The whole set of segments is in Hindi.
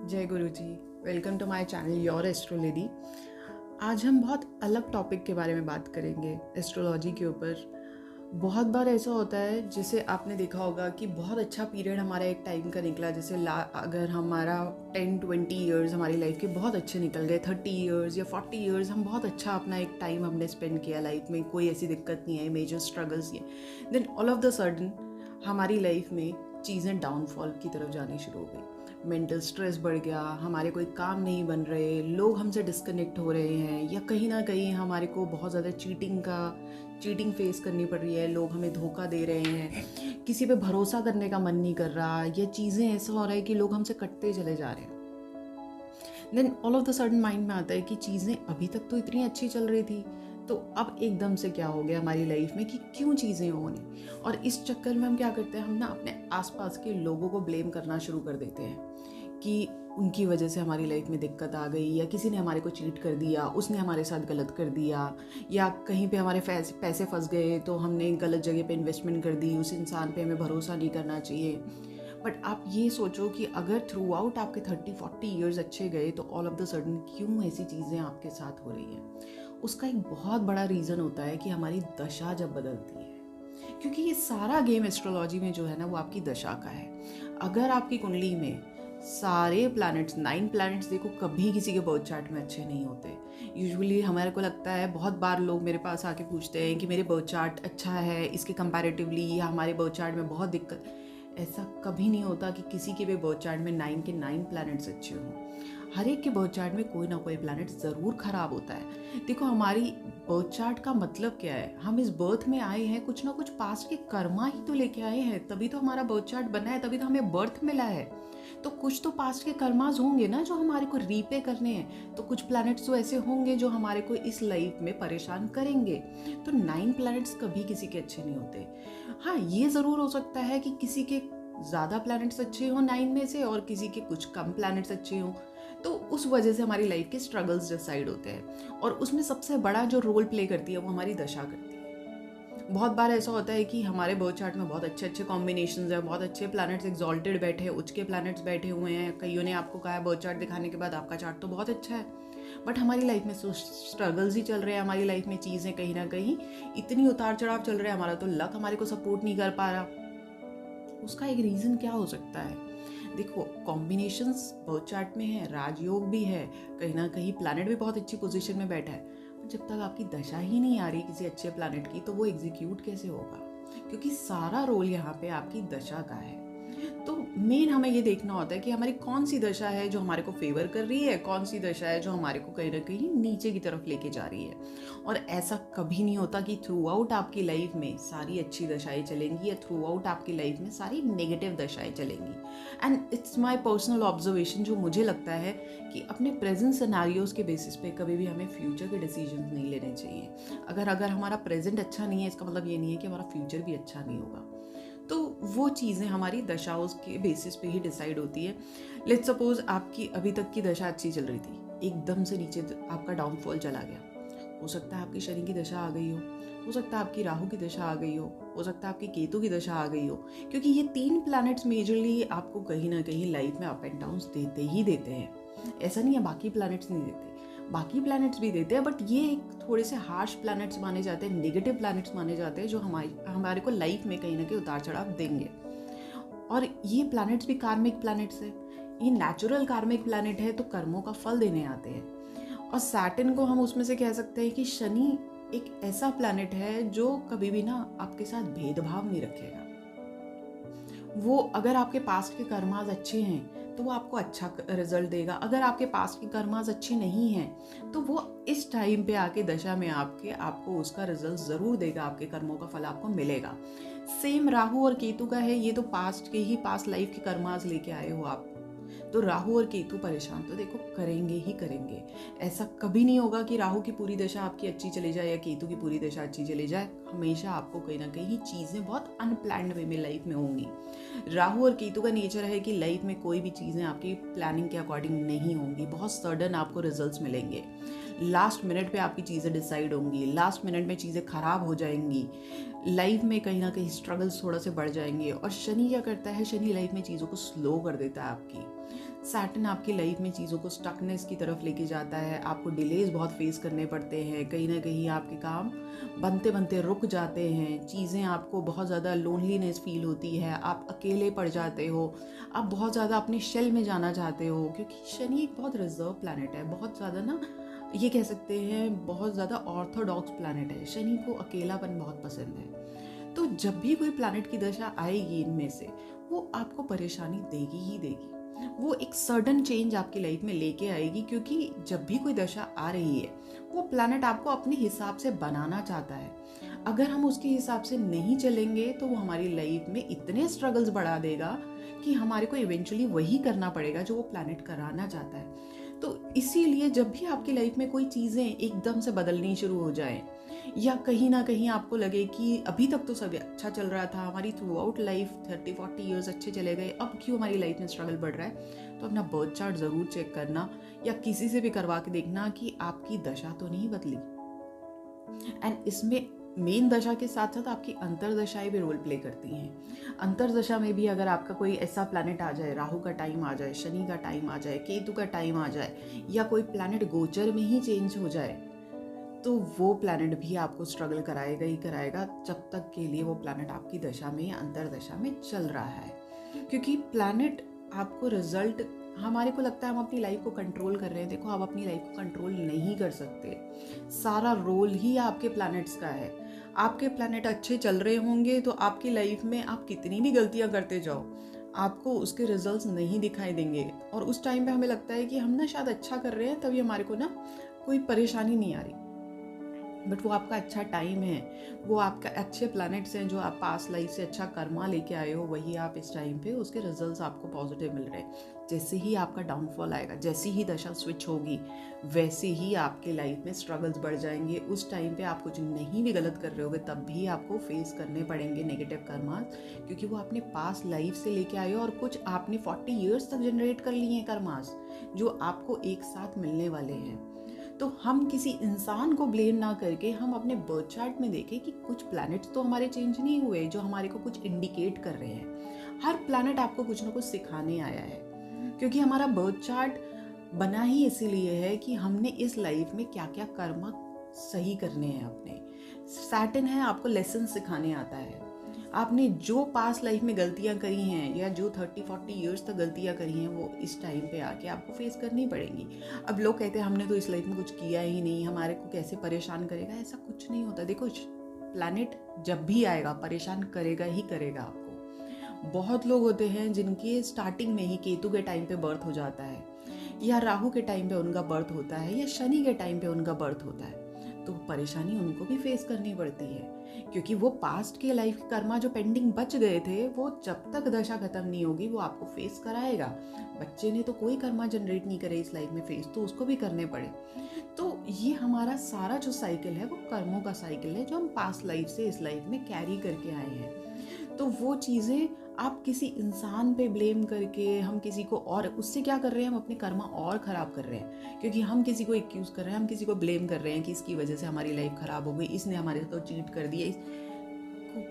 जय गुरु जी। Welcome to my channel your astro lady. आज हम बहुत अलग टॉपिक के बारे में बात करेंगे, एस्ट्रोलॉजी के ऊपर। बहुत बार ऐसा होता है, जैसे आपने देखा होगा कि बहुत अच्छा पीरियड हमारा एक टाइम का निकला। जैसे अगर हमारा 10-20 ईयर्स हमारी लाइफ के बहुत अच्छे निकल गए, 30 ईयर्स या 40 ईयर्स हम बहुत अच्छा अपना एक टाइम हमने स्पेंड किया लाइफ में, कोई ऐसी दिक्कत नहीं आई, मेजर स्ट्रगल्स नहीं। Then all of the sudden हमारी लाइफ में चीज़ें डाउनफॉल की तरफ जानी शुरू हो गई। मेंटल स्ट्रेस बढ़ गया, हमारे कोई काम नहीं बन रहे, लोग हमसे डिस्कनेक्ट हो रहे हैं, या कहीं ना कहीं हमारे को बहुत ज़्यादा चीटिंग फेस करनी पड़ रही है, लोग हमें धोखा दे रहे हैं, किसी पे भरोसा करने का मन नहीं कर रहा, या चीज़ें ऐसा हो रहा है कि लोग हमसे कटते चले जा रहे हैं। Then all of the sudden mind में आता है कि चीज़ें अभी तक तो इतनी अच्छी चल रही थी, तो अब एकदम से क्या हो गया हमारी लाइफ में कि क्यों चीज़ें होने। और इस चक्कर में हम क्या करते हैं, हम ना अपने आसपास के लोगों को ब्लेम करना शुरू कर देते हैं कि उनकी वजह से हमारी लाइफ में दिक्कत आ गई, या किसी ने हमारे को चीट कर दिया, उसने हमारे साथ गलत कर दिया, या कहीं पे हमारे पैसे फंस गए तो हमने गलत जगह पे इन्वेस्टमेंट कर दी, उस इंसान पे हमें भरोसा नहीं करना चाहिए। बट आप ये सोचो कि अगर थ्रू आउट आपके 30-40 ईयर्स अच्छे गए, तो ऑल ऑफ द सडन क्यों ऐसी चीज़ें आपके साथ हो रही हैं। उसका एक बहुत बड़ा रीज़न होता है कि हमारी दशा जब बदलती है, क्योंकि ये सारा गेम एस्ट्रोलॉजी में जो है ना, वो आपकी दशा का है। अगर आपकी कुंडली में सारे प्लैनेट्स 9 प्लैनेट्स देखो, कभी किसी के बर्थ चार्ट में अच्छे नहीं होते। यूजुअली हमारे को लगता है, बहुत बार लोग मेरे पास आके पूछते हैं कि मेरे बर्थ चार्ट अच्छा है इसके कंपैरेटिवली, या हमारे बर्थ चार्ट में बहुत दिक्कत। ऐसा कभी नहीं होता कि किसी के भी बर्थ चार्ट में 9 के 9 प्लैनेट्स अच्छे हों। हर एक के बर्थ चार्ट में कोई ना कोई प्लैनेट ज़रूर खराब होता है। देखो, हमारी बर्थ चार्ट का मतलब क्या है, हम इस बर्थ में आए हैं, कुछ ना कुछ पास्ट के कर्मा ही तो लेके आए हैं, तभी तो हमारा बर्थ चार्ट बना है, तभी तो हमें बर्थ मिला है। तो कुछ तो पास्ट के कर्माज होंगे ना जो हमारे को रीपे करने हैं। तो कुछ प्लैनेट्स तो ऐसे होंगे जो हमारे को इस लाइफ में परेशान करेंगे। तो 9 प्लैनेट्स कभी किसी के अच्छे नहीं होते। हाँ, ये ज़रूर हो सकता है कि किसी के ज़्यादा प्लैनेट्स अच्छे हों 9 में से, और किसी के कुछ कम प्लैनेट्स अच्छे हों, तो उस वजह से हमारी लाइफ के स्ट्रगल्स डिसाइड होते हैं। और उसमें सबसे बड़ा जो रोल प्ले करती है वो हमारी दशा करती है। बहुत बार ऐसा होता है कि हमारे बर्थ चार्ट में बहुत अच्छे अच्छे कॉम्बिनेशंस हैं, बहुत अच्छे प्लैनेट्स एक्सॉल्टेड बैठे हैं, उच्च के प्लैनेट्स बैठे हुए हैं। कईयों ने आपको कहा है बर्थ चार्ट दिखाने के बाद आपका चार्ट तो बहुत अच्छा है, बट हमारी लाइफ में स्ट्रगल्स ही चल रहे हैं। हमारी लाइफ में चीज़ें कहीं ना कहीं इतनी उतार चढ़ाव चल रहे हैं, हमारा तो लक हमारे को सपोर्ट नहीं कर पा रहा। उसका एक रीज़न क्या हो सकता है? देखो, कॉम्बिनेशंस बर्थ चार्ट में है, राजयोग भी है, कहीं ना कहीं प्लैनेट भी बहुत अच्छी पोजीशन में बैठा है, पर जब तक आपकी दशा ही नहीं आ रही किसी अच्छे प्लैनेट की, तो वो एग्जीक्यूट कैसे होगा? क्योंकि सारा रोल यहाँ पे आपकी दशा का है। तो मेन हमें ये देखना होता है कि हमारी कौन सी दशा है जो हमारे को फेवर कर रही है, कौन सी दशा है जो हमारे को कहीं ना कहीं नीचे की तरफ लेके जा रही है। और ऐसा कभी नहीं होता कि थ्रू आउट आपकी लाइफ में सारी अच्छी दशाएं चलेंगी, या थ्रू आउट आपकी लाइफ में सारी नेगेटिव दशाएं चलेंगी। And it's my personal observation, जो मुझे लगता है कि अपने प्रेजेंट सिनारियोज के बेसिस पे कभी भी हमें फ्यूचर के डिसीजन नहीं लेने चाहिए। अगर हमारा प्रेजेंट अच्छा नहीं है, इसका मतलब ये नहीं है कि हमारा फ्यूचर भी अच्छा नहीं होगा। तो वो चीज़ें हमारी दशाओं के बेसिस पे ही डिसाइड होती है। लेट्स सपोज आपकी अभी तक की दशा अच्छी चल रही थी, एकदम से नीचे आपका डाउनफॉल चला गया। हो सकता है आपकी शनि की दशा आ गई हो सकता है आपकी राहु की दशा आ गई हो सकता है आपकी केतु की दशा आ गई हो, क्योंकि ये 3 प्लैनेट्स मेजरली आपको कहीं ना कहीं लाइफ में अप एंड डाउन्स देते ही देते हैं। ऐसा नहीं है बाकी प्लैनेट्स नहीं देते, बाकी प्लैनेट्स भी देते हैं, बट ये एक थोड़े से हार्श प्लैनेट्स माने जाते हैं, नेगेटिव प्लैनेट्स माने जाते हैं, जो हमारे को लाइफ में कहीं ना कहीं उतार चढ़ाव देंगे। और ये प्लैनेट्स भी कार्मिक प्लैनेट्स है, ये नेचुरल कार्मिक प्लैनेट है, तो कर्मों का फल देने आते हैं। और सैटर्न को हम उसमें से कह सकते हैं कि शनि एक ऐसा प्लैनेट है जो कभी भी ना आपके साथ भेदभाव नहीं रखेगा। वो अगर आपके पास्ट के कर्माज अच्छे हैं तो वो आपको अच्छा रिजल्ट देगा, अगर आपके पास्ट के कर्माज अच्छे नहीं हैं तो वो इस टाइम पे आके दशा में आपको उसका रिजल्ट ज़रूर देगा, आपके कर्मों का फल आपको मिलेगा। सेम राहु और केतु का है, ये तो पास्ट लाइफ के कर्माज लेके आए हो आप, तो राहु और केतु परेशान तो देखो करेंगे ही करेंगे। ऐसा कभी नहीं होगा कि राहु की पूरी दशा आपकी अच्छी चली जाए या केतु की पूरी दशा अच्छी चली जाए। हमेशा आपको कहीं ना कहीं चीज़ें बहुत अनप्लैन्ड वे में लाइफ में होंगी। राहु और केतु का नेचर है कि लाइफ में कोई भी चीज़ें आपकी प्लानिंग के अकॉर्डिंग नहीं होंगी, बहुत सडन आपको रिजल्ट्स मिलेंगे, लास्ट मिनट पे आपकी चीज़ें डिसाइड होंगी, लास्ट मिनट में चीज़ें ख़राब हो जाएंगी, लाइफ में कहीं ना कहीं स्ट्रगल्स थोड़ा से बढ़ जाएंगे। और शनि क्या करता है, शनि लाइफ में चीज़ों को स्लो कर देता है आपकी। सैटर्न आपकी लाइफ में चीज़ों को स्टकनेस की तरफ लेके जाता है, आपको डिलेज बहुत फेस करने पड़ते हैं, कहीं ना कहीं आपके काम बनते बनते रुक जाते हैं, चीज़ें आपको बहुत ज़्यादा लोनलीनेस फील होती है, आप अकेले पड़ जाते हो, आप बहुत ज़्यादा अपने शेल में जाना चाहते हो, क्योंकि शनि एक बहुत रिजर्व प्लानट है, बहुत ज़्यादा ना ये कह सकते हैं बहुत ज़्यादा ऑर्थोडॉक्स प्लानट है। शनि को अकेलापन बहुत पसंद है। तो जब भी कोई प्लानट की दशा आएगी इनमें से, वो आपको परेशानी देगी ही देगी, वो एक सडन चेंज आपकी लाइफ में लेके आएगी, क्योंकि जब भी कोई दशा आ रही है वो प्लैनेट आपको अपने हिसाब से बनाना चाहता है। अगर हम उसके हिसाब से नहीं चलेंगे तो वो हमारी लाइफ में इतने स्ट्रगल्स बढ़ा देगा कि हमारे को इवेंचुअली वही करना पड़ेगा जो वो प्लैनेट कराना चाहता है। तो इसीलिए जब भी आपकी लाइफ में कोई चीज़ें एकदम से बदलनी शुरू हो जाए, या कहीं ना कहीं आपको लगे कि अभी तक तो सब अच्छा चल रहा था, हमारी थ्रू आउट लाइफ 30-40 ईयर्स अच्छे चले गए, अब क्यों हमारी लाइफ में स्ट्रगल बढ़ रहा है, तो अपना बर्थ चार्ट ज़रूर चेक करना, या किसी से भी करवा के देखना कि आपकी दशा तो नहीं बदली। एंड इसमें मेन दशा के साथ साथ आपकी अंतरदशाएं भी रोल प्ले करती हैं। अंतरदशा में भी अगर आपका कोई ऐसा प्लैनेट आ जाए, राहु का टाइम आ जाए, शनि का टाइम आ जाए, केतु का टाइम आ जाए, या कोई प्लैनेट गोचर में ही चेंज हो जाए, तो वो प्लैनेट भी आपको स्ट्रगल कराएगा ही कराएगा, जब तक के लिए वो प्लैनेट आपकी दशा में या अंतरदशा में चल रहा है। क्योंकि प्लैनेट आपको रिजल्ट, हमारे को लगता है हम अपनी लाइफ को कंट्रोल कर रहे हैं, देखो आप अपनी लाइफ को कंट्रोल नहीं कर सकते, सारा रोल ही आपके प्लैनेट्स का है। आपके प्लैनेट अच्छे चल रहे होंगे तो आपकी लाइफ में आप कितनी भी गलतियां करते जाओ, आपको उसके रिजल्ट्स नहीं दिखाई देंगे, और उस टाइम पे हमें लगता है कि हम ना शायद अच्छा कर रहे हैं, तभी हमारे को ना कोई परेशानी नहीं आ रही, बट वो आपका अच्छा टाइम है, वो आपका अच्छे प्लैनेट्स हैं जो आप पास लाइफ से अच्छा कर्मा लेके आए हो, वही आप इस टाइम पे उसके रिजल्ट्स आपको पॉजिटिव मिल रहे हैं। जैसे ही आपका डाउनफॉल आएगा, जैसी ही दशा स्विच होगी, वैसे ही आपके लाइफ में स्ट्रगल्स बढ़ जाएंगे। उस टाइम पे आप कुछ नहीं भी गलत कर रहे होगे तब भी आपको फेस करने पड़ेंगे नेगेटिव कर्मास, क्योंकि वो आपने पास लाइफ से लेके आए हो, और कुछ आपने 40 ईयर्स तक जनरेट कर लिए हैं कर्मास जो आपको एक साथ मिलने वाले हैं। तो हम किसी इंसान को ब्लेम ना करके हम अपने बर्थ चार्ट में देखें कि कुछ प्लैनेट्स तो हमारे चेंज नहीं हुए जो हमारे को कुछ इंडिकेट कर रहे हैं। हर प्लैनेट आपको कुछ ना कुछ सिखाने आया है, क्योंकि हमारा बर्थ चार्ट बना ही इसीलिए है कि हमने इस लाइफ में क्या क्या कर्म सही करने हैं अपने। सैटर्न है आपको लेसन सिखाने आता है, आपने जो पास्ट लाइफ में गलतियां करी हैं या जो 30-40 ईयर्स तक गलतियां करी हैं, वो इस टाइम पे आके आपको फेस करनी पड़ेंगी। अब लोग कहते हैं हमने तो इस लाइफ में कुछ किया ही नहीं, हमारे को कैसे परेशान करेगा, ऐसा कुछ नहीं होता। देखो प्लैनेट जब भी आएगा परेशान करेगा ही करेगा आपको। बहुत लोग होते हैं जिनके स्टार्टिंग में ही केतु के टाइम पे बर्थ हो जाता है, या राहु के टाइम पे उनका बर्थ होता है, या शनि के टाइम पे उनका बर्थ होता है, तो परेशानी उनको भी फेस करनी पड़ती है, क्योंकि वो पास्ट के लाइफ कर्मा जो पेंडिंग बच गए थे वो जब तक दशा खत्म नहीं होगी वो आपको फेस कराएगा। बच्चे ने तो कोई कर्मा जनरेट नहीं करे इस लाइफ में फेस, तो उसको भी करने पड़े। तो ये हमारा सारा जो साइकिल है वो कर्मों का साइकिल है, जो हम पास्ट लाइफ से इस लाइफ में कैरी करके आए हैं। तो वो चीज़ें आप किसी इंसान पे ब्लेम करके, हम किसी को, और उससे क्या कर रहे हैं, हम अपने कर्मा और ख़राब कर रहे हैं, क्योंकि हम किसी को एक्यूज़ कर रहे हैं, हम किसी को ब्लेम कर रहे हैं कि इसकी वजह से हमारी लाइफ ख़राब हो गई, इसने हमारे को चीट कर दिया।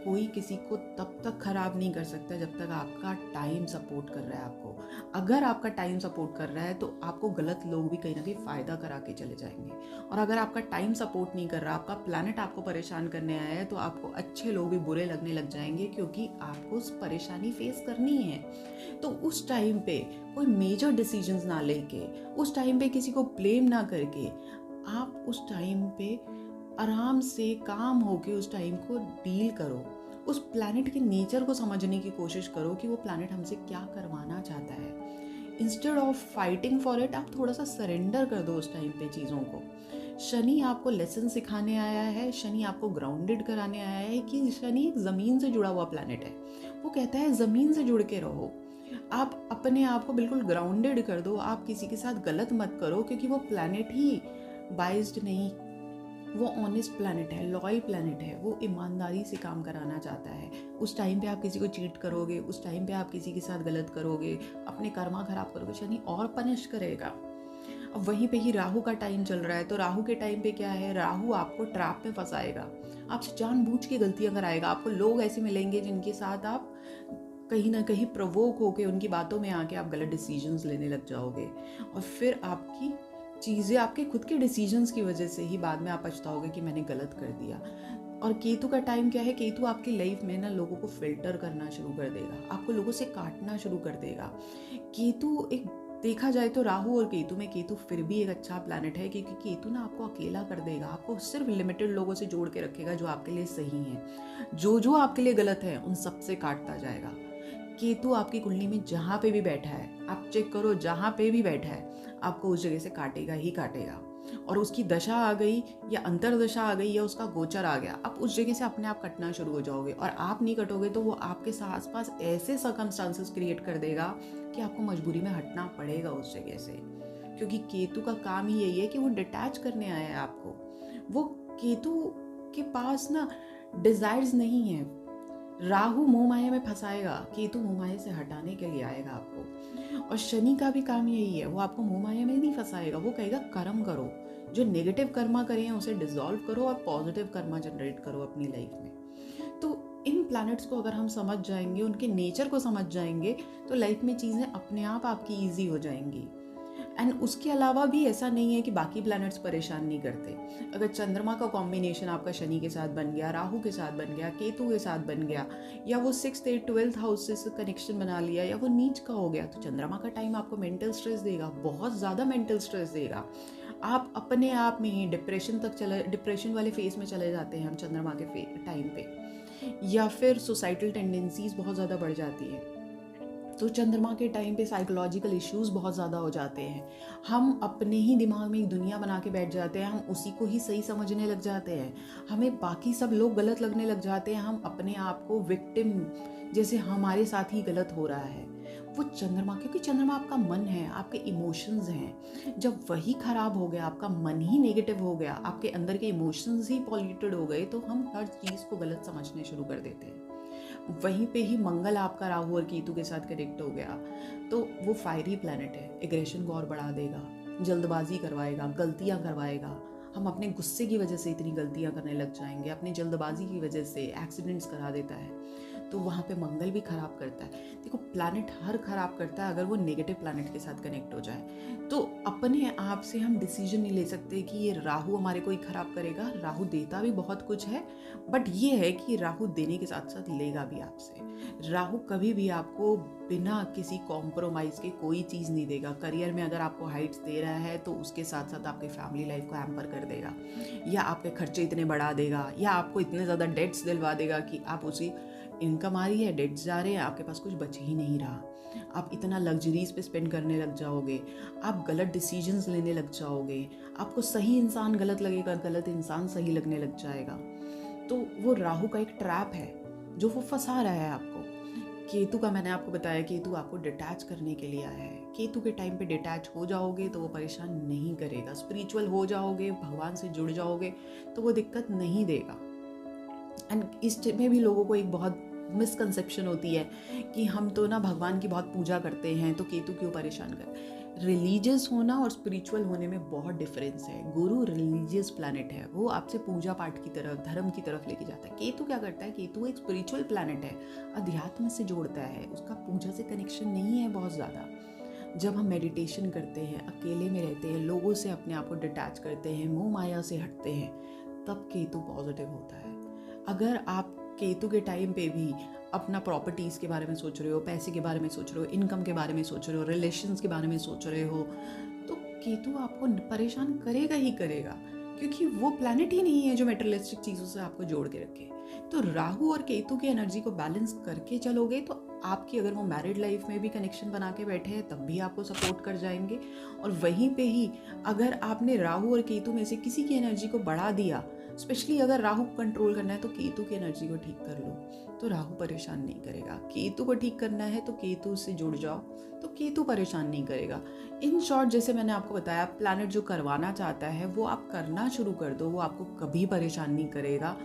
कोई किसी को तब तक ख़राब नहीं कर सकता जब तक आपका टाइम सपोर्ट कर रहा है आपको। अगर आपका टाइम सपोर्ट कर रहा है तो आपको गलत लोग भी कहीं ना कहीं फ़ायदा करा के चले जाएंगे, और अगर आपका टाइम सपोर्ट नहीं कर रहा, आपका प्लैनेट आपको परेशान करने आया है, तो आपको अच्छे लोग भी बुरे लगने लग जाएंगे, क्योंकि आपको उस परेशानी फेस करनी है। तो उस टाइम पे कोई मेजर डिसीजंस ना लेके, उस टाइम पे किसी को ब्लेम ना करके, आप उस टाइम पे आराम से काम होके उस टाइम को डील करो। उस प्लैनेट के नेचर को समझने की कोशिश करो कि वो प्लैनेट हमसे क्या करवाना चाहता है। Instead of fighting for it, आप थोड़ा सा सरेंडर कर दो उस टाइम पे चीज़ों को। शनि आपको लेसन सिखाने आया है, शनि आपको ग्राउंडेड कराने आया है, कि शनि एक ज़मीन से जुड़ा हुआ प्लैनेट है। वो कहता है ज़मीन से जुड़ के रहो, आप अपने आप को बिल्कुल ग्राउंडेड कर दो, आप किसी के साथ गलत मत करो, क्योंकि वो प्लैनेट ही बाइज्ड नहीं, वो ऑनेस्ट प्लैनेट है, लॉयल प्लैनेट है, वो ईमानदारी से काम कराना चाहता है। उस टाइम पे आप किसी को चीट करोगे, उस टाइम पे आप किसी के साथ गलत करोगे, अपने कर्मा खराब करोगे, शनि और पनिश करेगा। अब वहीं पे ही राहु का टाइम चल रहा है, तो राहु के टाइम पे क्या है, राहु आपको ट्रैप में फंसाएगा, आपसे जानबूझ के गलतियां कराएगा। आपको लोग ऐसे मिलेंगे जिनके साथ आप कहीं ना कहीं प्रवोक होके उनकी बातों में आके आप गलत डिसीजंस लेने लग जाओगे, और फिर आपकी चीज़ें आपके खुद के डिसीजंस की वजह से ही बाद में आप पछताओगे कि मैंने गलत कर दिया। और केतु का टाइम क्या है, केतु आपकी लाइफ में ना लोगों को फिल्टर करना शुरू कर देगा, आपको लोगों से काटना शुरू कर देगा। केतु एक देखा जाए तो राहु और केतु में केतु फिर भी एक अच्छा प्लैनेट है, क्योंकि केतु ना आपको अकेला कर देगा, आपको सिर्फ लिमिटेड लोगों से जोड़ के रखेगा जो आपके लिए सही है। जो आपके लिए गलत है उन सबसे काटता जाएगा। केतु आपकी कुंडली में जहाँ पे भी बैठा है, आप चेक करो, जहाँ पे भी बैठा है आपको उस जगह से काटेगा ही काटेगा। और उसकी दशा आ गई या अंतरदशा आ गई या उसका गोचर आ गया, आप उस जगह से अपने आप कटना शुरू हो जाओगे। और आप नहीं कटोगे तो वो आपके आसपास ऐसे सर्कमस्टांसेस क्रिएट कर देगा कि आपको मजबूरी में हटना पड़ेगा उस जगह से, क्योंकि केतु का काम ही यही है कि वो डिटैच करने आया है आपको। वो केतु के पास ना डिजायर्स नहीं है। राहु मोह माया में फंसाएगा, केतु मोह माया से हटाने के लिए आएगा आपको। और शनि का भी काम यही है, वो आपको मोह माया में नहीं फंसाएगा, वो कहेगा कर्म करो, जो नेगेटिव कर्मा करे हैं उसे डिसॉल्व करो और पॉजिटिव कर्मा जनरेट करो अपनी लाइफ में। तो इन प्लैनेट्स को अगर हम समझ जाएंगे, उनके नेचर को समझ जाएंगे, तो लाइफ में चीज़ें अपने आप आपकी ईजी हो जाएंगी। एंड उसके अलावा भी ऐसा नहीं है कि बाकी प्लैनेट्स परेशान नहीं करते। अगर चंद्रमा का कॉम्बिनेशन आपका शनि के साथ बन गया, राहु के साथ बन गया, केतु के साथ बन गया, या वो 6th 8th 12th हाउस से कनेक्शन बना लिया, या वो नीच का हो गया, तो चंद्रमा का टाइम आपको मेंटल स्ट्रेस देगा, बहुत ज़्यादा मेंटल स्ट्रेस देगा। आप अपने आप में ही डिप्रेशन वाले फेज में चले जाते हैं हम चंद्रमा के टाइम पे, या फिर सोसाइटल टेंडेंसीज बहुत ज़्यादा बढ़ जाती है। तो चंद्रमा के टाइम पे साइकोलॉजिकल इश्यूज बहुत ज़्यादा हो जाते हैं। हम अपने ही दिमाग में एक दुनिया बना के बैठ जाते हैं, हम उसी को ही सही समझने लग जाते हैं, हमें बाकी सब लोग गलत लगने लग जाते हैं, हम अपने आप को विक्टिम जैसे हमारे साथ ही गलत हो रहा है। वो चंद्रमा, क्योंकि चंद्रमा आपका मन है, आपके इमोशंस हैं, जब वही खराब हो गया, आपका मन ही नेगेटिव हो गया, आपके अंदर के इमोशंस ही पॉल्यूटेड हो गए, तो हम हर चीज़ को गलत समझने शुरू कर देते हैं। वहीं पे ही मंगल आपका राहु और केतु के साथ कनेक्ट हो गया, तो वो फायरी प्लैनेट है, एग्रेशन को और बढ़ा देगा, जल्दबाजी करवाएगा, गलतियां करवाएगा। हम अपने गुस्से की वजह से इतनी गलतियां करने लग जाएंगे, अपनी जल्दबाजी की वजह से एक्सीडेंट्स करा देता है। तो वहाँ पे मंगल भी खराब करता है। देखो, प्लैनेट हर खराब करता है अगर वो नेगेटिव प्लैनेट के साथ कनेक्ट हो जाए। तो अपने आप से हम डिसीजन नहीं ले सकते कि ये राहु हमारे को ही खराब करेगा। राहु देता भी बहुत कुछ है, बट ये है कि राहु देने के साथ साथ लेगा भी आपसे। राहु कभी भी आपको बिना किसी कॉम्प्रोमाइज़ के कोई चीज़ नहीं देगा। करियर में अगर आपको हाइट्स दे रहा है तो उसके साथ साथ आपकी फैमिली लाइफ को हैम्पर कर देगा, या आपके खर्चे इतने बढ़ा देगा, या आपको इतने ज़्यादा डेट्स दिलवा देगा कि आप उसी इनकम आ रही है, डेट्स जा रहे हैं, आपके पास कुछ बच ही नहीं रहा, आप इतना लग्जरीज पे स्पेंड करने लग जाओगे, आप गलत डिसीजंस लेने लग जाओगे, आपको सही इंसान गलत लगेगा, गलत इंसान सही लगने लग जाएगा। तो वो राहु का एक ट्रैप है जो वो फंसा रहा है आपको। केतु का मैंने आपको बताया, केतु आपको डिटैच करने के लिए आया है। केतु के टाइम पे डिटैच हो जाओगे तो वो परेशान नहीं करेगा, स्पिरिचुअल हो जाओगे, भगवान से जुड़ जाओगे तो वो दिक्कत नहीं देगा। एंड इस में भी लोगों को एक बहुत मिसकंसेप्शन होती है कि हम तो ना भगवान की बहुत पूजा करते हैं तो केतु क्यों परेशान कर। रिलीजियस होना और स्पिरिचुअल होने में बहुत डिफरेंस है। गुरु रिलीजियस प्लैनेट है, वो आपसे पूजा पाठ की तरफ, धर्म की तरफ लेके जाता है। केतु क्या करता है, केतु एक स्पिरिचुअल प्लैनेट है, अध्यात्म से जोड़ता है, उसका पूजा से कनेक्शन नहीं है बहुत ज़्यादा। जब हम मेडिटेशन करते हैं, अकेले में रहते हैं, लोगों से अपने आप को डिटैच करते हैं, मोह माया से हटते हैं, तब केतु पॉजिटिव होता है। अगर आप केतु के टाइम पे भी अपना प्रॉपर्टीज़ के बारे में सोच रहे हो, पैसे के बारे में सोच रहे हो, इनकम के बारे में सोच रहे हो, रिलेशंस के बारे में सोच रहे हो, तो केतु आपको परेशान करेगा ही करेगा, क्योंकि वो प्लैनेट ही नहीं है जो मेटेरियलिस्टिक चीज़ों से आपको जोड़ के रखे। तो राहु और केतु की एनर्जी को बैलेंस करके चलोगे तो आपकी, अगर वो मैरिड लाइफ में भी कनेक्शन बना के बैठे हैं तब भी आपको सपोर्ट कर जाएंगे। और वहीं पे ही अगर आपने राहु और केतु में से किसी की एनर्जी को बढ़ा दिया, स्पेशली अगर राहु को कंट्रोल करना है तो केतु की एनर्जी को ठीक कर लो, तो राहु परेशान नहीं करेगा। केतु को ठीक करना है तो केतु से जुड़ जाओ, तो केतु परेशान नहीं करेगा। इन शॉर्ट, जैसे मैंने आपको बताया, प्लैनेट जो करवाना चाहता है वो आप करना शुरू कर दो, वो आपको कभी परेशान नहीं करेगा।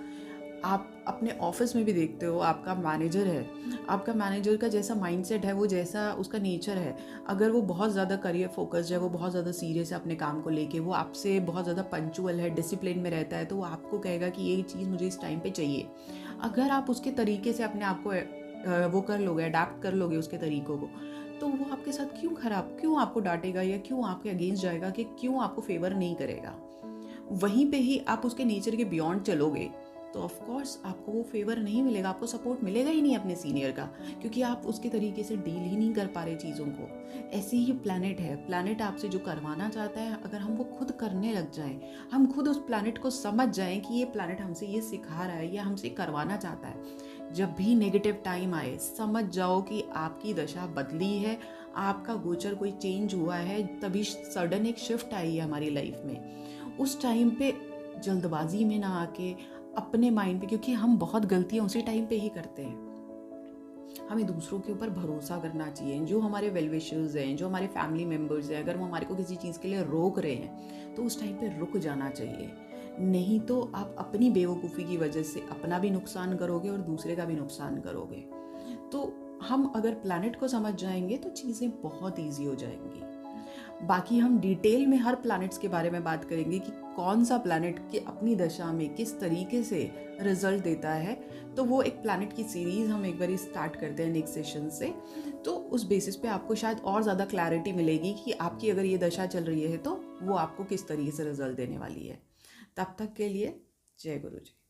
आप अपने ऑफिस में भी देखते हो, आपका मैनेजर है, आपका मैनेजर का जैसा माइंडसेट है, वो जैसा उसका नेचर है, अगर वो बहुत ज़्यादा करियर फोकस्ड है, वो बहुत ज़्यादा सीरियस है अपने काम को लेके, वो आपसे बहुत ज़्यादा पंक्चुअल है, डिसिप्लिन में रहता है, तो वो आपको कहेगा कि ये चीज़ मुझे इस टाइम पे चाहिए। अगर आप उसके तरीके से अपने आप को वो कर लोगे, अडाप्ट कर लोगे उसके तरीकों को, तो वो आपके साथ क्यों आपको डांटेगा या क्यों आपके अगेंस्ट जाएगा, कि क्यों आपको फेवर नहीं करेगा। वहीं पे ही आप उसके नेचर के बियॉन्ड चलोगे तो ऑफ कोर्स आपको वो फेवर नहीं मिलेगा, आपको सपोर्ट मिलेगा ही नहीं अपने सीनियर का, क्योंकि आप उसके तरीके से डील ही नहीं कर पा रहे चीज़ों को। ऐसे ही प्लैनेट है, प्लैनेट आपसे जो करवाना चाहता है, अगर हम वो खुद करने लग जाएं, हम खुद उस प्लैनेट को समझ जाएं कि ये प्लैनेट हमसे ये सिखा रहा है या हमसे करवाना चाहता है, जब भी नेगेटिव टाइम आए समझ जाओ कि आपकी दशा बदली है, आपका गोचर कोई चेंज हुआ है, तभी सडन एक शिफ्ट आई है हमारी लाइफ में। उस टाइम पे जल्दबाजी में ना आके अपने माइंड पे, क्योंकि हम बहुत गलतियां उसी टाइम पे ही करते हैं, हमें दूसरों के ऊपर भरोसा करना चाहिए। जो हमारे वेल विशर्स हैं, जो हमारे फैमिली मेम्बर्स हैं, अगर वो हमारे को किसी चीज़ के लिए रोक रहे हैं तो उस टाइम पे रुक जाना चाहिए, नहीं तो आप अपनी बेवकूफ़ी की वजह से अपना भी नुकसान करोगे और दूसरे का भी नुकसान करोगे। तो हम अगर प्लैनेट को समझ जाएंगे तो चीज़ें बहुत ईजी हो जाएंगी। बाकी हम डिटेल में हर प्लैनेट्स के बारे में बात करेंगे कि कौन सा प्लैनेट की अपनी दशा में किस तरीके से रिजल्ट देता है, तो वो एक प्लैनेट की सीरीज़ हम एक बार स्टार्ट करते हैं नेक्स्ट सेशन से। तो उस बेसिस पे आपको शायद और ज़्यादा क्लैरिटी मिलेगी कि आपकी अगर ये दशा चल रही है तो वो आपको किस तरीके से रिजल्ट देने वाली है। तब तक के लिए जय गुरु जी।